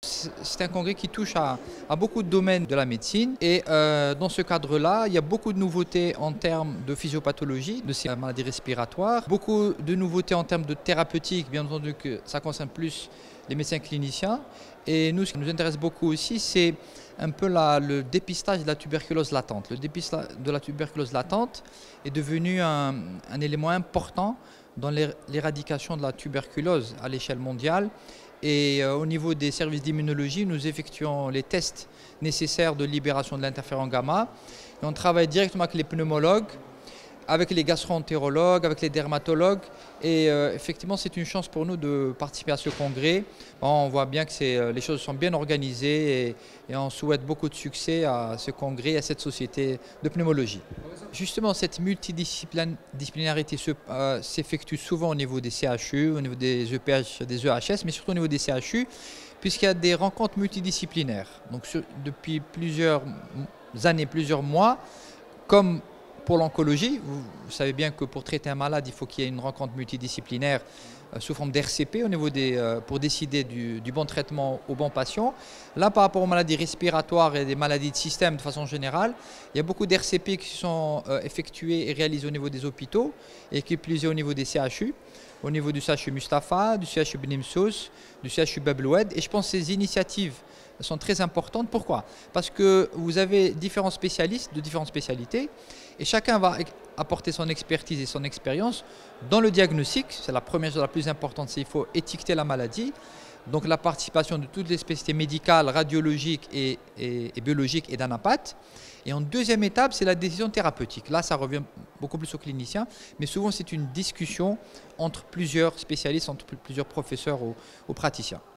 C'est un congrès qui touche à beaucoup de domaines de la médecine et dans ce cadre-là, il y a beaucoup de nouveautés en termes de physiopathologie, de ces maladies respiratoires, beaucoup de nouveautés en termes de thérapeutique, bien entendu que ça concerne plus les médecins cliniciens. Et nous, ce qui nous intéresse beaucoup aussi, c'est un peu le dépistage de la tuberculose latente. Le dépistage de la tuberculose latente est devenu un élément important dans l'éradication de la tuberculose à l'échelle mondiale. Et au niveau des services d'immunologie, nous effectuons les tests nécessaires de libération de l'interféron gamma. Et on travaille directement avec les pneumologues, avec les gastro-entérologues, avec les dermatologues. Et effectivement, c'est une chance pour nous de participer à ce congrès. On voit bien que les choses sont bien organisées et on souhaite beaucoup de succès à ce congrès et à cette société de pneumologie. Justement, cette multidisciplinarité s'effectue souvent au niveau des CHU, au niveau des EPH, des EHS, mais surtout au niveau des CHU, puisqu'il y a des rencontres multidisciplinaires. Donc depuis plusieurs années, plusieurs mois, comme pour l'oncologie, vous savez bien que pour traiter un malade, il faut qu'il y ait une rencontre multidisciplinaire sous forme d'RCP pour décider du bon traitement au bon patient. Là, par rapport aux maladies respiratoires et des maladies de système de façon générale, il y a beaucoup d'RCP qui sont effectués et réalisés au niveau des hôpitaux et qui plus est au niveau des CHU, au niveau du CHU Mustapha, du CHU Benimsous, du CHU Bab-el-Oued. Et je pense que ces initiatives sont très importantes. Pourquoi? Parce que vous avez différents spécialistes de différentes spécialités et chacun va apporter son expertise et son expérience dans le diagnostic. C'est la première chose la plus importante, c'est qu'il faut étiqueter la maladie. Donc la participation de toutes les spécialités médicales, radiologiques et biologiques et d'anapathes. Et en deuxième étape, c'est la décision thérapeutique. Là, ça revient beaucoup plus aux cliniciens, mais souvent c'est une discussion entre plusieurs spécialistes, entre plusieurs professeurs ou praticiens.